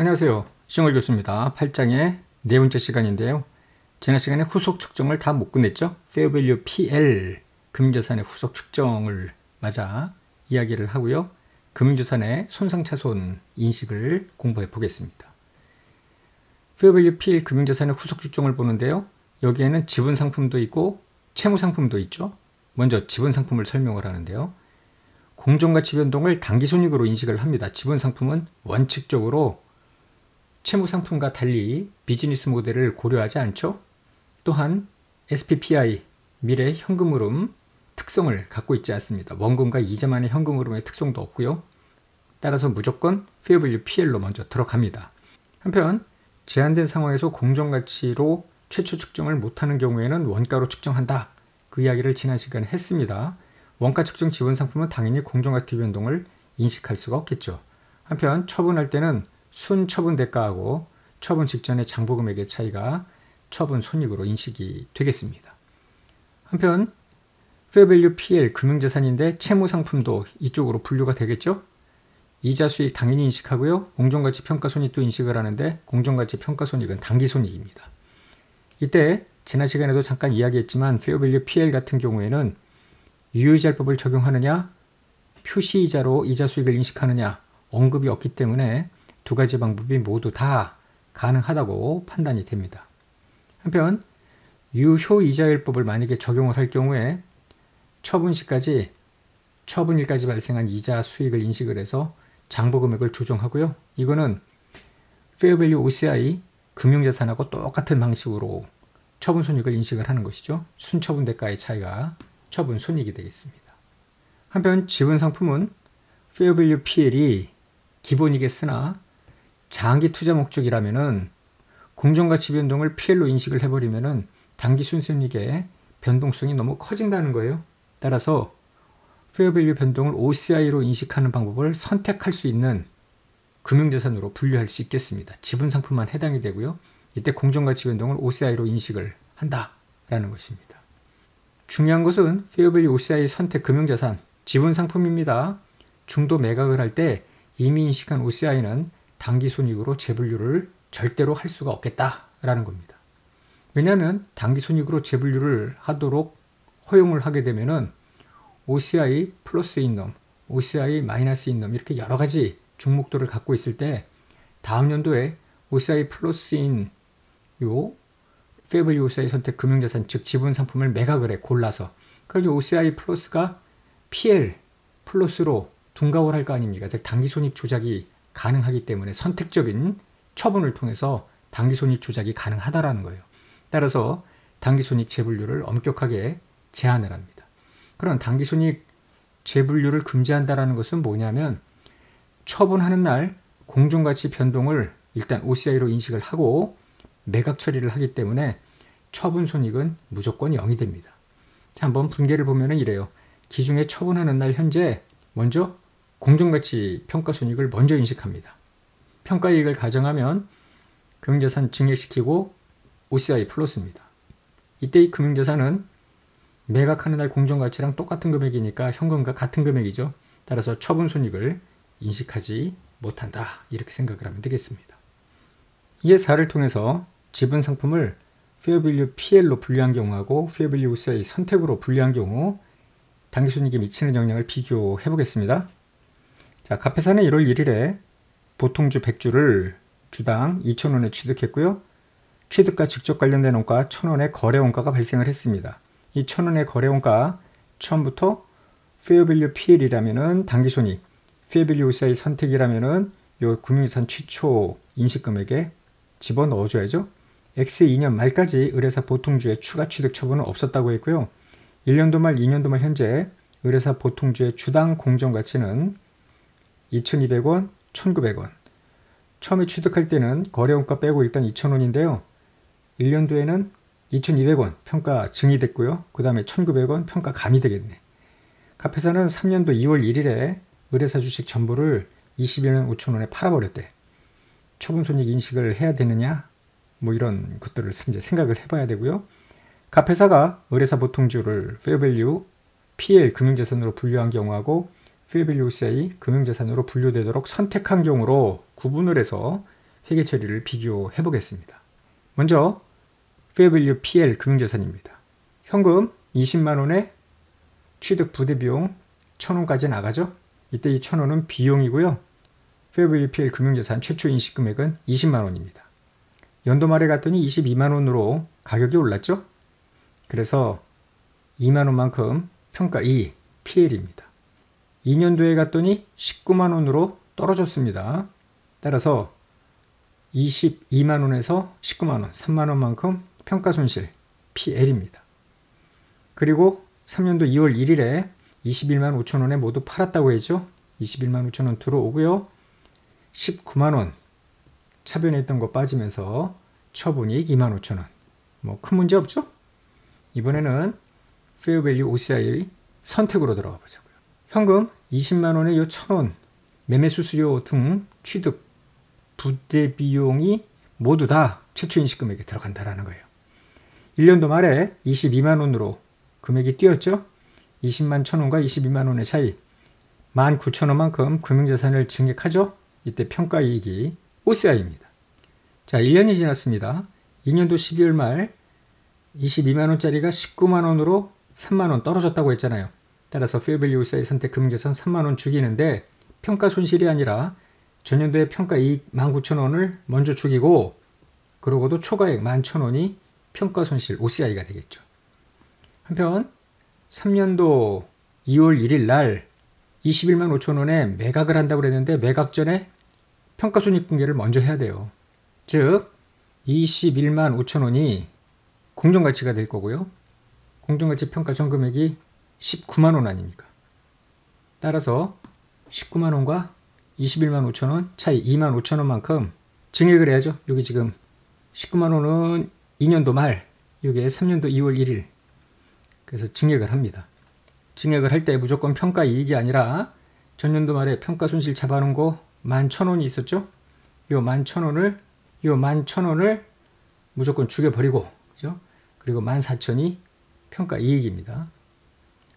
안녕하세요. 시영월 교수입니다. 8장의 네 번째 시간인데요. 지난 시간에 후속 측정을 다 못 끝냈죠. Fair Value PL 금융자산의 후속 측정을 맞아 이야기를 하고요. 금융자산의 손상차손 인식을 공부해 보겠습니다. Fair Value PL 금융자산의 후속 측정을 보는데요. 여기에는 지분상품도 있고 채무상품도 있죠. 먼저 지분상품을 설명을 하는데요. 공정가치 변동을 당기손익으로 인식을 합니다. 지분상품은 원칙적으로 채무상품과 달리 비즈니스 모델을 고려하지 않죠. 또한 SPPI 미래 현금흐름 특성을 갖고 있지 않습니다. 원금과 이자만의 현금흐름의 특성도 없고요. 따라서 무조건 Fair Value PL로 먼저 들어갑니다. 한편 제한된 상황에서 공정가치로 최초 측정을 못하는 경우에는 원가로 측정한다. 그 이야기를 지난 시간에 했습니다. 원가 측정 지분상품은 당연히 공정가치 변동을 인식할 수가 없겠죠. 한편 처분할 때는 순처분 대가하고 처분 직전의 장부금액의 차이가 처분 손익으로 인식이 되겠습니다. 한편 Fair Value PL 금융자산인데 채무상품도 이쪽으로 분류가 되겠죠. 이자 수익 당연히 인식하고요. 공정가치 평가손익도 인식을 하는데 공정가치 평가손익은 당기손익입니다. 이때 지난 시간에도 잠깐 이야기했지만 Fair Value PL 같은 경우에는 유효이자율법을 적용하느냐 표시이자로 이자 수익을 인식하느냐 언급이 없기 때문에 두 가지 방법이 모두 다 가능하다고 판단이 됩니다. 한편 유효이자율법을 만약에 적용을 할 경우에 처분일까지 발생한 이자 수익을 인식을 해서 장부금액을 조정하고요. 이거는 Fair Value OCI 금융자산하고 똑같은 방식으로 처분손익을 인식을 하는 것이죠. 순처분 대가의 차이가 처분손익이 되겠습니다. 한편 지분상품은 Fair Value PL이 기본이겠으나 장기 투자 목적이라면은 공정가치 변동을 PL로 인식을 해버리면은 단기 순손익의 변동성이 너무 커진다는 거예요. 따라서 Fair Value 변동을 OCI로 인식하는 방법을 선택할 수 있는 금융자산으로 분류할 수 있겠습니다. 지분상품만 해당이 되고요. 이때 공정가치 변동을 OCI로 인식을 한다라는 것입니다. 중요한 것은 Fair Value OCI 선택 금융자산 지분상품입니다. 중도 매각을 할 때 이미 인식한 OCI는 당기손익으로 재분류를 절대로 할 수가 없겠다라는 겁니다. 왜냐하면 당기손익으로 재분류를 하도록 허용을 하게 되면은 OCI 플러스인 놈, OCI 마이너스인 놈 이렇게 여러 가지 중목도를 갖고 있을 때 다음 연도에 OCI 플러스인 요 Fair Value OCI 선택 금융자산 즉 지분상품을 매각을 해 골라서 그래서 OCI 플러스가 PL 플러스로 둔갑을 할 거 아닙니까? 즉 당기손익 조작이 가능하기 때문에 선택적인 처분을 통해서 당기손익 조작이 가능하다라는 거예요. 따라서 당기손익 재분류를 엄격하게 제한을 합니다. 그런 당기손익 재분류를 금지한다라는 것은 뭐냐면 처분하는 날 공정가치 변동을 일단 OCI로 인식을 하고 매각 처리를 하기 때문에 처분 손익은 무조건 0이 됩니다. 자, 한번 분계를 보면 이래요. 기중에 처분하는 날 현재 먼저 공정가치 평가손익을 먼저 인식합니다. 평가이익을 가정하면 금융자산 증액시키고 OCI 플러스입니다. 이때 이 금융자산은 매각하는 날 공정가치랑 똑같은 금액이니까 현금과 같은 금액이죠. 따라서 처분손익을 인식하지 못한다. 이렇게 생각을 하면 되겠습니다. 이 예사를 통해서 지분상품을 Fair Value PL로 분류한 경우하고 Fair Value OCI 선택으로 분류한 경우 당기손익에 미치는 영향을 비교해 보겠습니다. 자, 갑회사는 1월 1일에 보통주 100주를 주당 2,000원에 취득했고요. 취득과 직접 관련된 원가 1,000원의 거래원가가 발생을 했습니다. 이 1,000원의 거래원가 처음부터 Fair Value PL이라면은 당기손익, Fair Value OCI 선택이라면은 요 금융자산 최초 인식금액에 집어넣어줘야죠. X 2년 말까지 의뢰사 보통주의 추가 취득 처분은 없었다고 했고요. 1년도 말 2년도 말 현재 의뢰사 보통주의 주당 공정가치는 2,200원, 1,900원. 처음에 취득할 때는 거래원가 빼고 일단 2,000원인데요. 1년도에는 2,200원 평가 증이 됐고요. 그 다음에 1,900원 평가 감이 되겠네. 갑회사는 3년도 2월 1일에 의뢰사 주식 전부를 21년 5,000원에 팔아버렸대. 처분손익 인식을 해야 되느냐? 뭐 이런 것들을 이제 생각을 해봐야 되고요. 갑회사가 의뢰사 보통주를 Fair Value PL 금융자산으로 분류한 경우하고 Fair Value OCI 금융자산으로 분류되도록 선택한 경우로 구분을 해서 회계 처리를 비교해 보겠습니다. 먼저 페어밸류 PL 금융자산입니다. 현금 20만원에 취득 부대비용 1000원까지 나가죠. 이때 이 1000원은 비용이고요. 페어밸류 PL 금융자산 최초 인식금액은 20만원입니다. 연도 말에 갔더니 22만원으로 가격이 올랐죠. 그래서 2만원만큼 평가이익 PL입니다. 2년도에 갔더니 19만원으로 떨어졌습니다. 따라서 22만원에서 19만원, 3만원만큼 평가손실 PL입니다. 그리고 3년도 2월 1일에 21만 5천원에 모두 팔았다고 했죠. 21만 5천원 들어오고요. 19만원 차변했던 거 빠지면서 처분이익 2만 5천원. 뭐 큰 문제 없죠? 이번에는 페어밸류 OCI 선택으로 들어가 보자고요. 현금 20만원에 요 1000원 매매수수료 등 취득 부대비용이 모두 다 최초 인식금액에 들어간다라는 거예요. 1년도 말에 22만원으로 금액이 뛰었죠. 20만 1000원과 22만원의 차이 19,000원만큼 금융자산을 증액하죠. 이때 평가이익이 OCI입니다. 자, 1년이 지났습니다. 2년도 12월 말 22만원짜리가 19만원으로 3만원 떨어졌다고 했잖아요. 따라서 페어밸류 OCI 선택 금융자산 3만원 죽이는데 평가손실이 아니라 전년도의 평가이익 19,000원을 먼저 죽이고 그러고도 초과액 11,000원이 평가손실 OCI가 되겠죠. 한편 3년도 2월 1일 날 21만 5천원에 매각을 한다고 그랬는데 매각 전에 평가손익분계를 먼저 해야 돼요. 즉 21만 5천원이 공정가치가 될 거고요. 공정가치 평가 전금액이 19만원 아닙니까? 따라서 19만원과 21만 5천원 차이 2만 5천원만큼 증액을 해야죠. 여기 지금 19만원은 2년도 말, 이게 3년도 2월 1일. 그래서 증액을 합니다. 증액을 할 때 무조건 평가이익이 아니라 전년도 말에 평가손실 잡아놓은 거 11,000원이 있었죠? 요 11,000원을 무조건 죽여버리고, 그죠? 그리고 14,000원이 평가이익입니다.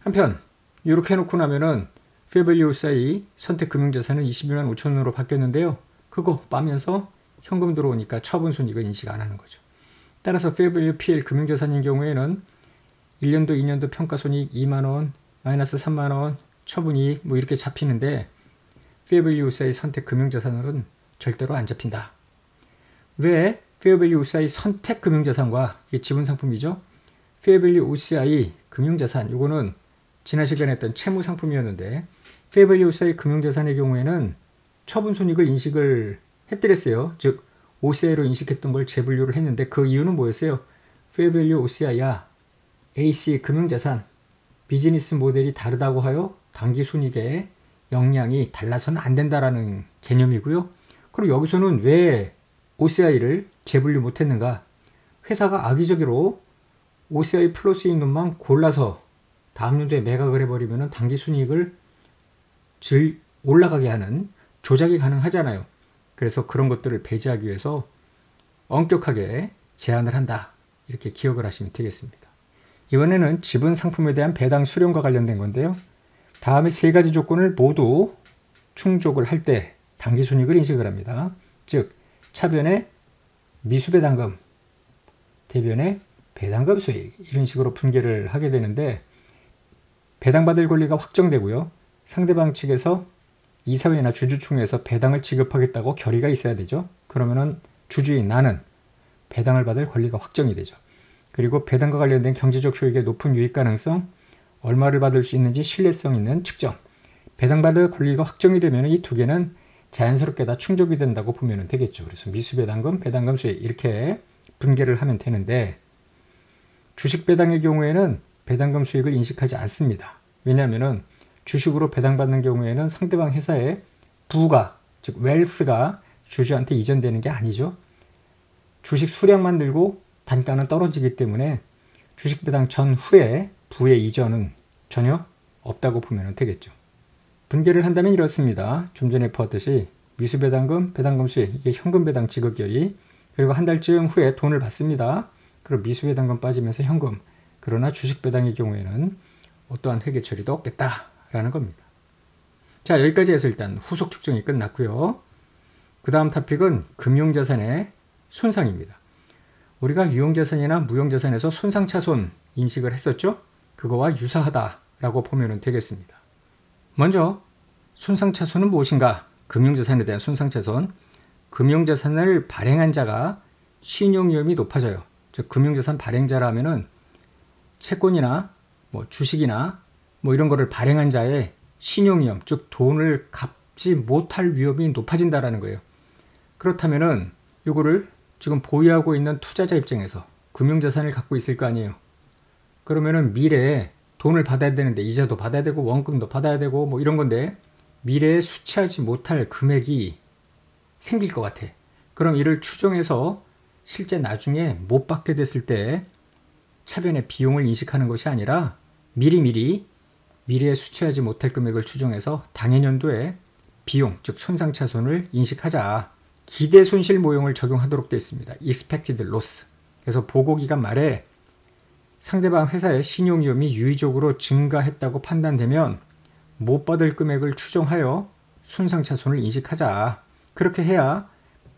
한편 이렇게 해놓고 나면은 페어밸류 OCI 선택 금융자산은 21만 5천원으로 바뀌었는데요. 그거 빠면서 현금 들어오니까 처분손익을 인식 안 하는 거죠. 따라서 페어밸류 PL 금융자산인 경우에는 1년도 2년도 평가손익 2만원, 마이너스 3만원, 처분이익 뭐 이렇게 잡히는데 페어밸류 OCI 선택 금융자산은 절대로 안 잡힌다. 왜 페어밸류 OCI 선택 금융자산과 이게 지분상품이죠. 페어밸류 OCI 금융자산 이거는 지난 시간에 했던 채무상품이었는데 페어밸류 OCI 금융자산의 경우에는 처분손익을 인식을 해드렸어요. 즉 OCI로 인식했던 걸 재분류를 했는데 그 이유는 뭐였어요? 페어밸류 OCI야 AC 금융자산 비즈니스 모델이 다르다고 하여 당기순이익의 역량이 달라서는 안 된다라는 개념이고요. 그리고 여기서는 왜 OCI를 재분류 못했는가? 회사가 악의적으로 OCI 플러스인 놈만 골라서 다음 년도에 매각을 해버리면 당기순이익을 올라가게 하는 조작이 가능하잖아요. 그래서 그런 것들을 배제하기 위해서 엄격하게 제한을 한다. 이렇게 기억을 하시면 되겠습니다. 이번에는 지분 상품에 대한 배당 수령과 관련된 건데요. 다음에 세 가지 조건을 모두 충족을 할 때 당기순이익을 인식을 합니다. 즉 차변에 미수배당금, 대변에 배당금 수익 이런 식으로 분계를 하게 되는데 배당받을 권리가 확정되고요. 상대방 측에서 이사회나 주주총회에서 배당을 지급하겠다고 결의가 있어야 되죠. 그러면은 주주인 나는 배당을 받을 권리가 확정이 되죠. 그리고 배당과 관련된 경제적 효익의 높은 유익 가능성, 얼마를 받을 수 있는지 신뢰성 있는 측정, 배당받을 권리가 확정이 되면 이 두 개는 자연스럽게 다 충족이 된다고 보면 되겠죠. 그래서 미수배당금, 배당금 수익 이렇게 분계를 하면 되는데 주식배당의 경우에는 배당금 수익을 인식하지 않습니다. 왜냐하면 주식으로 배당받는 경우에는 상대방 회사의 부가, 즉 웰스가 주주한테 이전되는 게 아니죠. 주식 수량만 늘고 단가는 떨어지기 때문에 주식배당 전후에 부의 이전은 전혀 없다고 보면 되겠죠. 분계를 한다면 이렇습니다. 좀 전에 보았듯이 미수배당금, 배당금 수익, 이게 현금배당 지급결의, 그리고 한 달쯤 후에 돈을 받습니다. 그리고 미수배당금 빠지면서 현금, 그러나 주식배당의 경우에는 어떠한 회계 처리도 없겠다라는 겁니다. 자, 여기까지 해서 일단 후속 측정이 끝났고요. 그 다음 토픽은 금융자산의 손상입니다. 우리가 유형자산이나 무형자산에서 손상차손 인식을 했었죠? 그거와 유사하다라고 보면 되겠습니다. 먼저 손상차손은 무엇인가? 금융자산에 대한 손상차손. 금융자산을 발행한 자가 신용위험이 높아져요. 즉 금융자산 발행자라 하면은 채권이나 주식이나 이런 거를 발행한 자의 신용위험, 즉 돈을 갚지 못할 위험이 높아진다라는 거예요. 그렇다면은 이거를 지금 보유하고 있는 투자자 입장에서 금융자산을 갖고 있을 거 아니에요. 그러면은 미래에 돈을 받아야 되는데 이자도 받아야 되고 원금도 받아야 되고 이런 건데 미래에 수취하지 못할 금액이 생길 것 같아. 그럼 이를 추정해서 실제 나중에 못 받게 됐을 때 차변의 비용을 인식하는 것이 아니라 미리미리 미래에 수취하지 못할 금액을 추정해서 당해년도에 비용, 즉 손상차손을 인식하자. 기대 손실 모형을 적용하도록 되어 있습니다. expected loss. 그래서 보고기간 말에 상대방 회사의 신용위험이 유의적으로 증가했다고 판단되면 못 받을 금액을 추정하여 손상차손을 인식하자. 그렇게 해야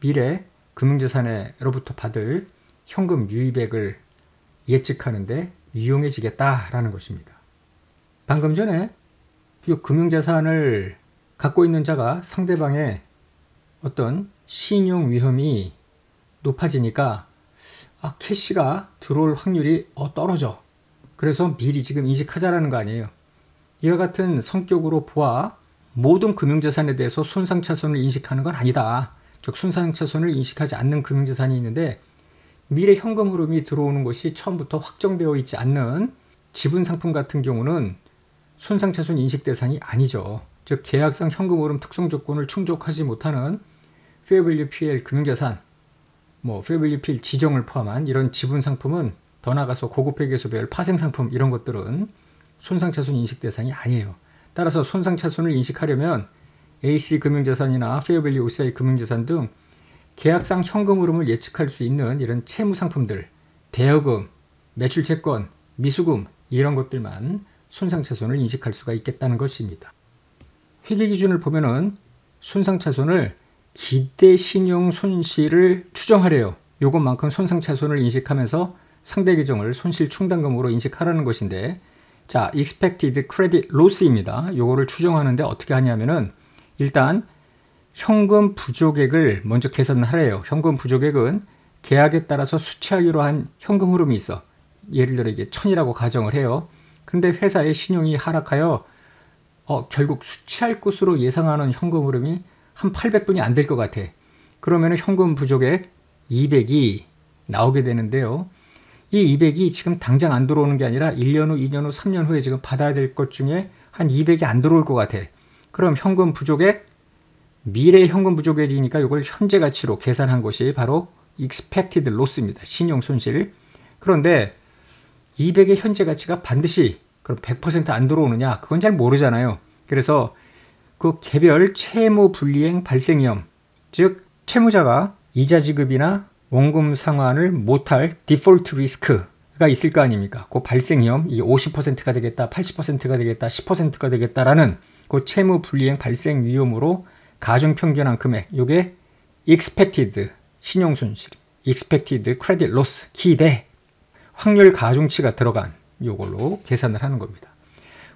미래 금융자산으로부터 받을 현금 유입액을 예측하는데 유용해지겠다라는 것입니다. 방금 전에 이 금융자산을 갖고 있는 자가 상대방의 어떤 신용 위험이 높아지니까 캐시가 들어올 확률이 떨어져. 그래서 미리 지금 인식하자라는 거 아니에요. 이와 같은 성격으로 보아 모든 금융자산에 대해서 손상차손을 인식하는 건 아니다. 즉 손상차손을 인식하지 않는 금융자산이 있는데 미래 현금 흐름이 들어오는 것이 처음부터 확정되어 있지 않는 지분상품 같은 경우는 손상차손 인식 대상이 아니죠. 즉 계약상 현금 흐름 특성 조건을 충족하지 못하는 페어밸류 PL 금융자산, 페어밸류 PL 지정을 포함한 이런 지분상품은 더 나아가서 고급회계소별 파생상품 이런 것들은 손상차손 인식 대상이 아니에요. 따라서 손상차손을 인식하려면 AC 금융자산이나 페어밸류 OCI 금융자산 등 계약상 현금 흐름을 예측할 수 있는 이런 채무상품들, 대여금, 매출채권, 미수금 이런 것들만 손상차손을 인식할 수가 있겠다는 것입니다. 회계기준을 보면은 손상차손을 기대신용 손실을 추정하래요. 요것만큼 손상차손을 인식하면서 상대 계정을 손실 충당금으로 인식하라는 것인데 자, expected credit loss입니다. 요거를 추정하는데 어떻게 하냐면은 일단 현금 부족액을 먼저 계산하래요. 현금 부족액은 계약에 따라서 수취하기로 한 현금 흐름이 있어. 예를 들어 이게 1000이라고 가정을 해요. 근데 회사의 신용이 하락하여 결국 수취할 것으로 예상하는 현금 흐름이 한 800분이 안 될 것 같아. 그러면 현금 부족액 200이 나오게 되는데요. 이 200이 지금 당장 안 들어오는 게 아니라 1년 후, 2년 후, 3년 후에 지금 받아야 될 것 중에 한 200이 안 들어올 것 같아. 그럼 현금 부족액, 미래 현금 부족액이니까 이걸 현재 가치로 계산한 것이 바로 expected loss입니다. 신용 손실. 그런데 200의 현재 가치가 반드시 그럼 100% 안 들어오느냐? 그건 잘 모르잖아요. 그래서 그 개별 채무 불이행 발생 위험, 즉 채무자가 이자 지급이나 원금 상환을 못할 디폴트 리스크가 있을 거 아닙니까? 그 발생 위험, 이게 50%가 되겠다, 80%가 되겠다, 10%가 되겠다라는 그 채무 불이행 발생 위험으로 가중 평균한 금액, 이게 expected 신용 손실, expected credit loss 기대 확률 가중치가 들어간 이걸로 계산을 하는 겁니다.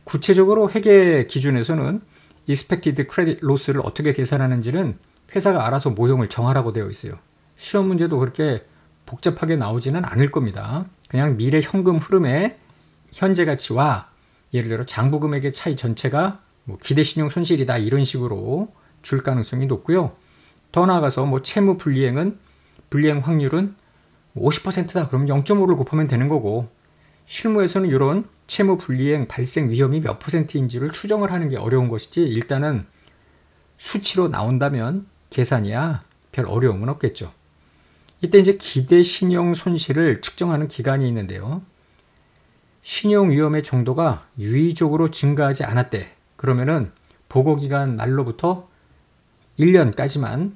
구체적으로 회계 기준에서는 expected credit loss를 어떻게 계산하는지는 회사가 알아서 모형을 정하라고 되어 있어요. 시험 문제도 그렇게 복잡하게 나오지는 않을 겁니다. 그냥 미래 현금 흐름의 현재 가치와 예를 들어 장부 금액의 차이 전체가 기대 신용 손실이다 이런 식으로 줄 가능성이 높고요. 더 나아가서 채무 불이행 확률은 50%다. 그럼 0.5를 곱하면 되는 거고 실무에서는 이런 채무 불이행 발생 위험이 몇 %인지를 추정을 하는 게 어려운 것이지 일단은 수치로 나온다면 계산이야 별 어려움은 없겠죠. 이때 이제 기대 신용 손실을 측정하는 기간이 있는데요. 신용 위험의 정도가 유의적으로 증가하지 않았대. 그러면은 보고기간 말로부터 1년까지만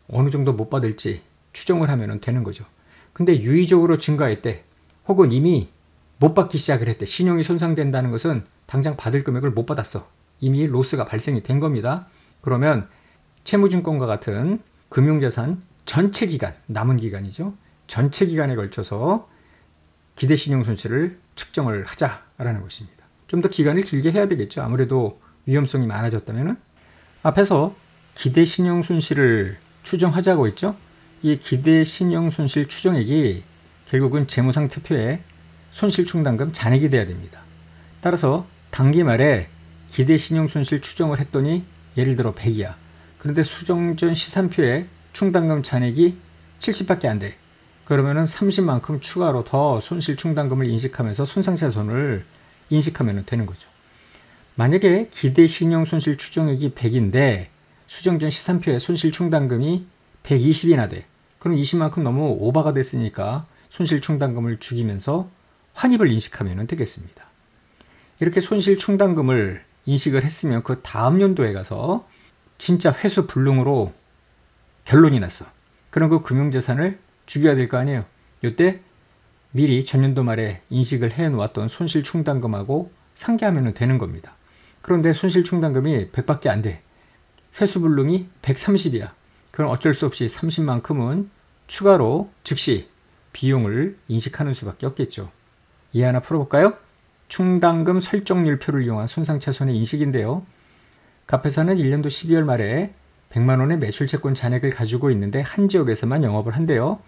어느 정도 못 받을지 추정을 하면 되는 거죠. 근데 유의적으로 증가했대. 혹은 이미 못 받기 시작을 했대. 신용이 손상된다는 것은 당장 받을 금액을 못 받았어. 이미 로스가 발생이 된 겁니다. 그러면 채무증권과 같은 금융자산 전체 기간, 남은 기간이죠. 전체 기간에 걸쳐서 기대신용손실을 측정을 하자라는 것입니다. 좀 더 기간을 길게 해야 되겠죠. 아무래도 위험성이 많아졌다면. 앞에서 기대신용손실을 추정하자고 했죠. 이 기대신용손실 추정액이 결국은 재무상태표에 손실충당금 잔액이 돼야 됩니다. 따라서 당기 말에 기대신용손실 추정을 했더니 예를 들어 100이야. 그런데 수정전 시산표에 충당금 잔액이 70밖에 안 돼. 그러면은 30만큼 추가로 더 손실충당금을 인식하면서 손상차손을 인식하면 되는 거죠. 만약에 기대신용손실 추정액이 100인데 수정전 시산표에 손실충당금이 120이나 돼. 그럼 20만큼 너무 오버가 됐으니까 손실충당금을 죽이면서 환입을 인식하면 되겠습니다. 이렇게 손실충당금을 인식을 했으면 그 다음 연도에 가서 진짜 회수 불능으로 결론이 났어. 그럼 그 금융자산을 죽여야 될 거 아니에요. 이때 미리 전년도 말에 인식을 해 놓았던 손실충당금하고 상계하면 되는 겁니다. 그런데 손실충당금이 100밖에 안 돼. 회수불능이 130이야. 그럼 어쩔 수 없이 30만큼은 추가로 즉시 비용을 인식하는 수밖에 없겠죠. 이해 하나 풀어볼까요? 충당금 설정률표를 이용한 손상차손의 인식인데요. 갑회사는 1년도 12월 말에 100만원의 매출채권 잔액을 가지고 있는데 한 지역에서만 영업을 한대요.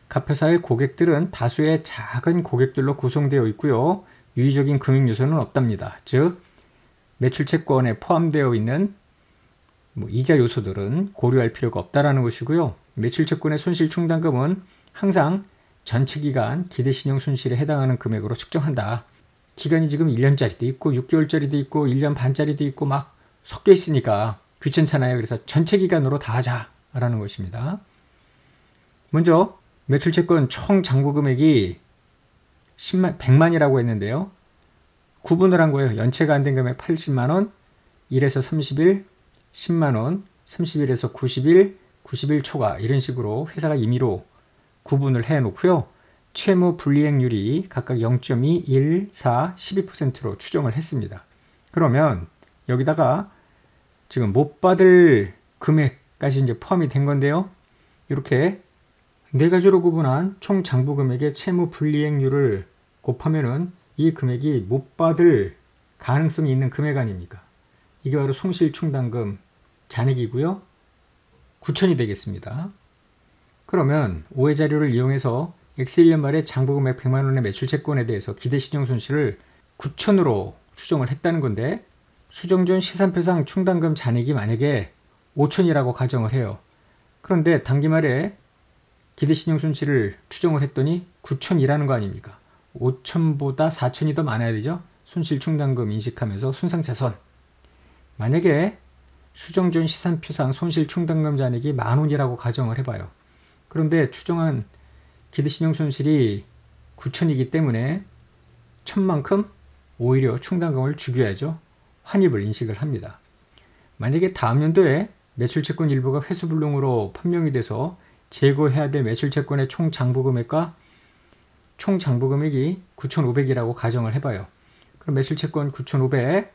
갑회사의 고객들은 다수의 작은 고객들로 구성되어 있고요. 유의적인 금융 요소는 없답니다. 즉 매출채권에 포함되어 있는 이자 요소들은 고려할 필요가 없다라는 것이고요. 매출채권의 손실충당금은 항상 전체 기간 기대신용손실에 해당하는 금액으로 측정한다. 기간이 지금 1년짜리도 있고 6개월짜리도 있고 1년 반짜리도 있고 막 섞여 있으니까 귀찮잖아요. 그래서 전체 기간으로 다 하자라는 것입니다. 먼저 매출채권 총 장부금액이 100만이라고 했는데요. 구분을 한 거예요. 연체가 안 된 금액 80만원, 1에서 30일, 10만원, 30일에서 90일, 90일 초과 이런 식으로 회사가 임의로 구분을 해 놓고요. 채무 불이행률이 각각 0.2, 1, 4, 12%로 추정을 했습니다. 그러면 여기다가 지금 못 받을 금액까지 이제 포함이 된 건데요. 이렇게 네 가지로 구분한 총 장부 금액의 채무 불이행률을 곱하면은 이 금액이 못 받을 가능성이 있는 금액 아닙니까? 이게 바로 손실충당금 잔액이고요. 9천이 되겠습니다. 그러면 오해 자료를 이용해서 X1년 말에 장부금액 100만원의 매출채권에 대해서 기대신용손실을 9천으로 추정을 했다는 건데 수정전 시산표상 충당금 잔액이 만약에 5천이라고 가정을 해요. 그런데 당기말에 기대신용손실을 추정을 했더니 9천이라는 거 아닙니까? 5천보다 4천이 더 많아야 되죠? 손실충당금 인식하면서 손상차손. 만약에 수정전 시산표상 손실충당금 잔액이 10,000원이라고 가정을 해봐요. 그런데 추정한 기대신용손실이 9천이기 때문에 1,000만큼 오히려 충당금을 죽여야죠. 환입을 인식을 합니다. 만약에 다음 연도에 매출채권 일부가 회수불능으로 판명이 돼서 제거해야 될 매출채권의 총 장부금액과 총 장부금액이 9,500이라고 가정을 해봐요. 그럼 매출채권 9,500,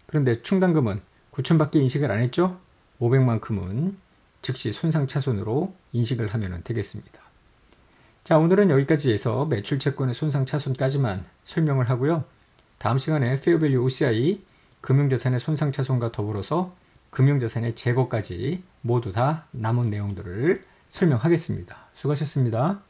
그런데 충당금은 9,000밖에 인식을 안 했죠? 500만큼은 즉시 손상차손으로 인식을 하면 되겠습니다. 자, 오늘은 여기까지 해서 매출채권의 손상차손까지만 설명을 하고요. 다음 시간에 페어밸류 OCI, 금융자산의 손상차손과 더불어서 금융자산의 제거까지 모두 다 남은 내용들을 설명하겠습니다. 수고하셨습니다.